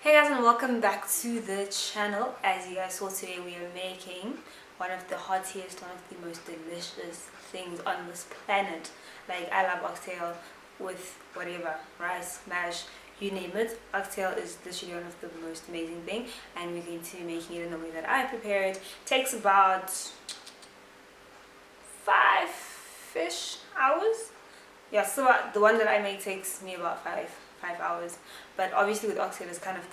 Hey guys, and welcome back to the channel. As you guys saw, today we are making one of the heartiest, one of the most delicious things on this planet. Like, I love oxtail with whatever, rice, mash, you name it. Oxtail is literally one of the most amazing thing, and we're going to be making it in the way that I prepared. Takes about 5-ish hours. Yeah, so the one that I make takes me about five hours, but obviously with oxtail it's kind of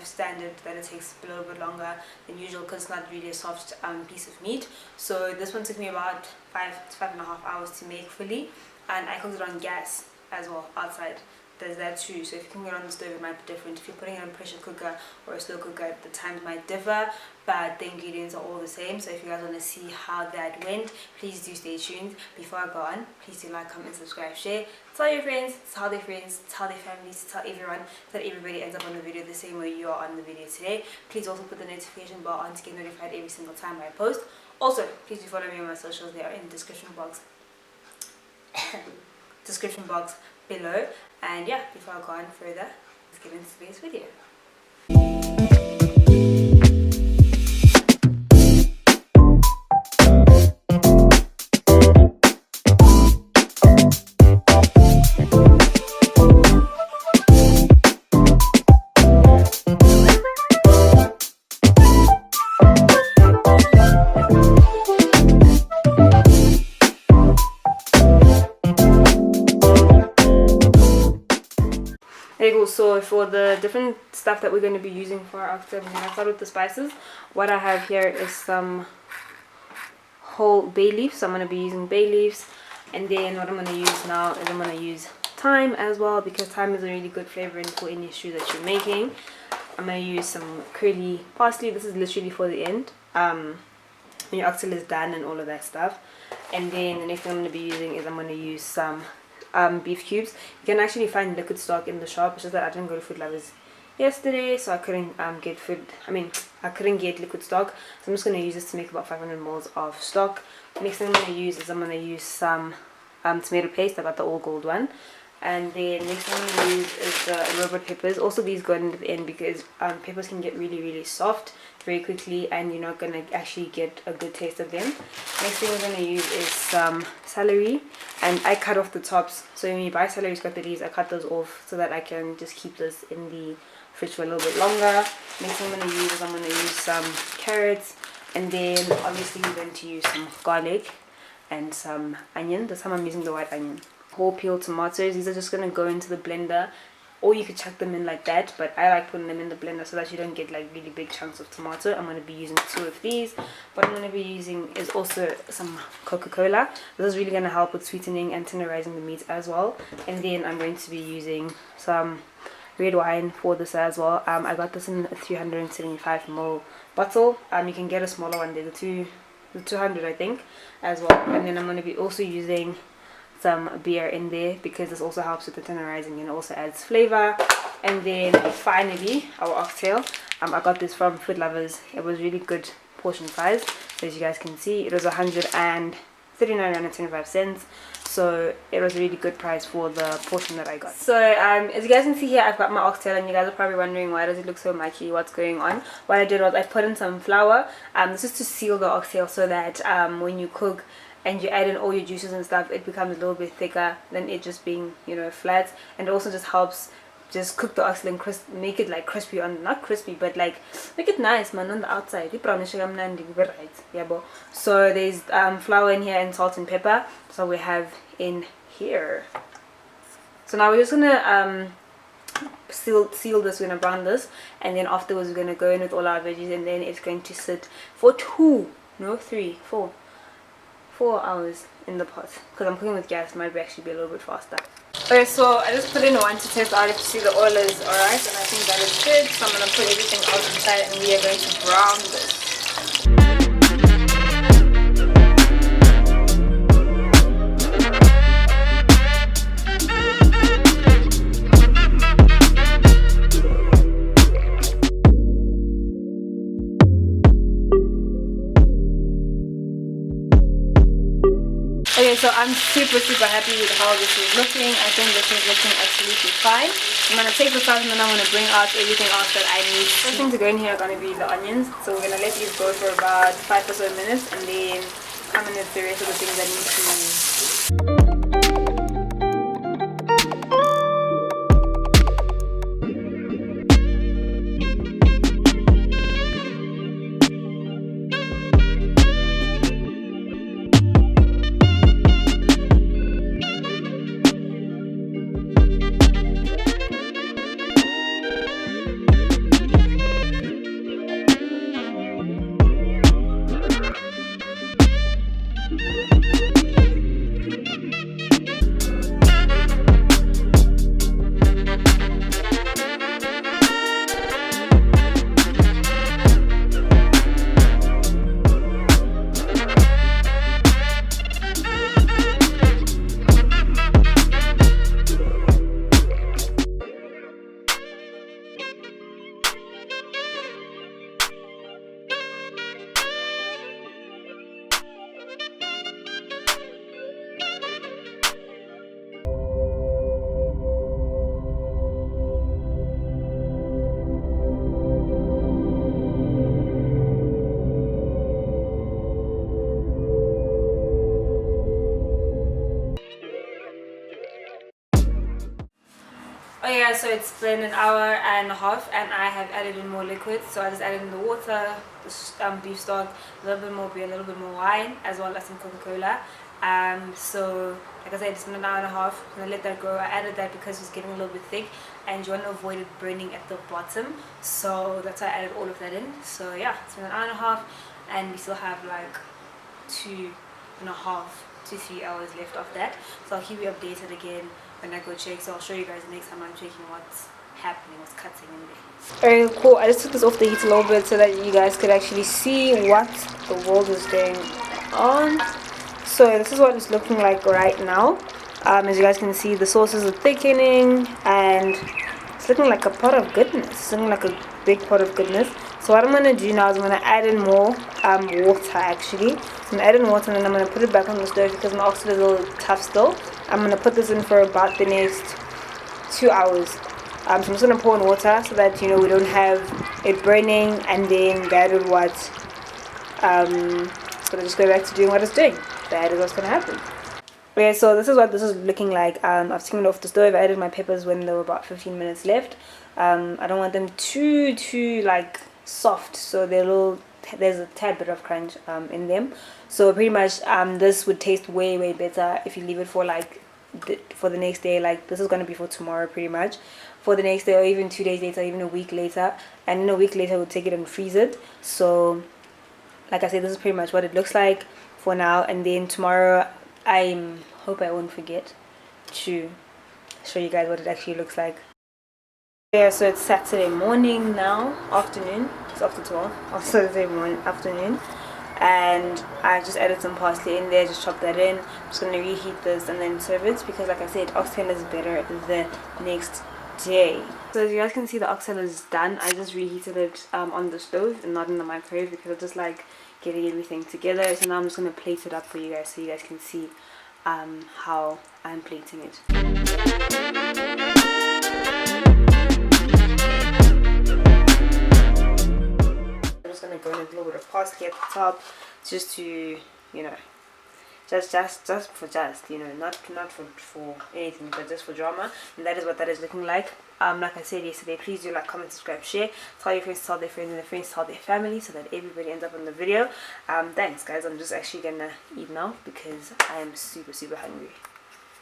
standard that it takes a little bit longer than usual because it's not really a soft piece of meat. So this one took me about 5 to 5.5 hours to make fully, and I cooked it on gas as well outside. There's that too, so if you can get on the stove it might be different. If you're putting it in a pressure cooker or a slow cooker, the times might differ, but the ingredients are all the same. So if you guys want to see how that went, please do stay tuned. Before I go on, please do like, comment, subscribe, share, tell your friends, tell their friends, tell their families, tell everyone, so that everybody ends up on the video the same way you are on the video today. Please also put the notification bell on to get notified every single time I post. Also, please do follow me on my socials. They are in the description box below. And yeah, before I go on further, let's get into today's video. So for the different stuff that we're going to be using for our oxtail, I'm going to start with the spices. What I have here is some whole bay leaves, so I'm going to be using bay leaves. And then what I'm going to use now is I'm going to use thyme as well, because thyme is a really good flavoring for any stew that you're making. I'm going to use some curly parsley. This is literally for the end, when your oxtail is done and all of that stuff. And then the next thing I'm going to be using is I'm going to use some beef cubes. You can actually find liquid stock in the shop. It's just that I didn't go to Food Lovers yesterday, so I couldn't get liquid stock. So I'm just going to use this to make about 500 ml of stock. Next thing I'm going to use is I'm going to use some tomato paste. I got the all gold one. And then next thing I'm going to use is the robot peppers. Also, these go in at the end because peppers can get really soft very quickly, and you're not going to actually get a good taste of them. Next thing we're going to use is some celery, and I cut off the tops. So when you buy celery, it's got the leaves. I cut those off so that I can just keep this in the fridge for a little bit longer. Next thing I'm going to use is I'm going to use some carrots, and then obviously we're going to use some garlic and some onion. This time I'm using the white onion. Whole peeled tomatoes. These are just going to go into the blender, or you could chuck them in like that, but I like putting them in the blender so that you don't get like really big chunks of tomato. I'm going to be using 2 of these. What I'm going to be using is also some Coca-Cola. This is really going to help with sweetening and tenderizing the meat as well. And then I'm going to be using some red wine for this as well. I got this in a 375 ml bottle. You can get a smaller one there, the 200 I think as well. And then I'm going to be also using some beer in there because this also helps with the tenderizing and also adds flavor. And then finally our oxtail. I got this from Food Lovers. It was really good portion size, so as you guys can see it was 139.25 cents, so it was a really good price for the portion that I got. So as you guys can see here, I've got my oxtail, and you guys are probably wondering why does it look so mucky, what's going on. What I did was I put in some flour. This is to seal the oxtail so that when you cook and you add in all your juices and stuff, it becomes a little bit thicker than it just being, you know, flat. And it also just helps just cook the oxtail and make it like crispy on, not crispy, but like make it nice man on the outside. So there's flour in here and salt and pepper. So we have in here. So now we're just gonna seal this, we're gonna brown this, and then afterwards we're gonna go in with all our veggies, and then it's going to sit for 4 hours in the pot, because I'm cooking with gas. It might actually be a little bit faster. Okay, so I just put in one to test out if to see the oil is alright, and I think that is good. So I'm going to put everything else inside, and we are going to brown this. Okay, so I I'm super happy with how this is looking. I think this is looking absolutely fine. I'm going to take this out and then I'm going to bring out everything else that I need. First thing to go in here are going to be the onions. So we're going to let these go for about 5 or so minutes and then come in with the rest of the things that need to. Oh yeah, so it's been an hour and a half and I have added in more liquid. So I just added in the water, the beef stock, a little bit more beer, a little bit more wine, as well as some Coca-Cola. So like I said, it's been an hour and a half. I'm gonna let that go. I added that because it's getting a little bit thick and you want to avoid it burning at the bottom. So that's why I added all of that in. So yeah, it's been an hour and a half and we still have like 2.5 to 3 hours left of that. So I'll keep you updated again when I go check. So I'll show you guys the next time I'm checking what's happening, what's cutting in there. Alright, cool. I just took this off the heat a little bit so that you guys could actually see what the world is going on. So this is what it's looking like right now. As you guys can see, the sauces are thickening and it's looking like a pot of goodness. It's looking like a big pot of goodness. So what I'm going to do now is I'm going to add in more water actually. I'm going to add in water and then I'm going to put it back on the stove because my oxtail is a little tough still. I'm going to put this in for about the next 2 hours. So I'm just going to pour in water so that, you know, we don't have it burning and then that will what, it's going to just go back to doing what it's doing. That is what's going to happen. Okay, so this is what this is looking like. I've taken it off the stove. I added my peppers when there were about 15 minutes left. I don't want them too like soft, so there's a tad bit of crunch in them. So pretty much this would taste way better if you leave it for like for the next day. Like this is going to be for tomorrow pretty much, for the next day or even 2 days later, even a week later. And in a week later we'll take it and freeze it. So like I said, this is pretty much what it looks like for now. And then tomorrow I hope I won't forget to show you guys what it actually looks like. Yeah, so it's Saturday morning now, afternoon. It's after 12. Saturday morning, afternoon. And I just added some parsley in there, just chopped that in. I'm just going to reheat this and then serve it because like I said, oxtail is better the next day. So as you guys can see, the oxtail is done. I just reheated it on the stove and not in the microwave because I just like getting everything together. So now I'm just going to plate it up for you guys so you guys can see how I'm plating it. I'm just going to go in a little bit of parsley at the top just to, you know, just you know, not for anything, but just for drama. And that is what that is looking like. Like I said yesterday, please do like, comment, subscribe, share, tell your friends, tell their friends, and their friends tell their family so that everybody ends up in the video. Thanks guys. I'm just actually gonna eat now because I am super hungry.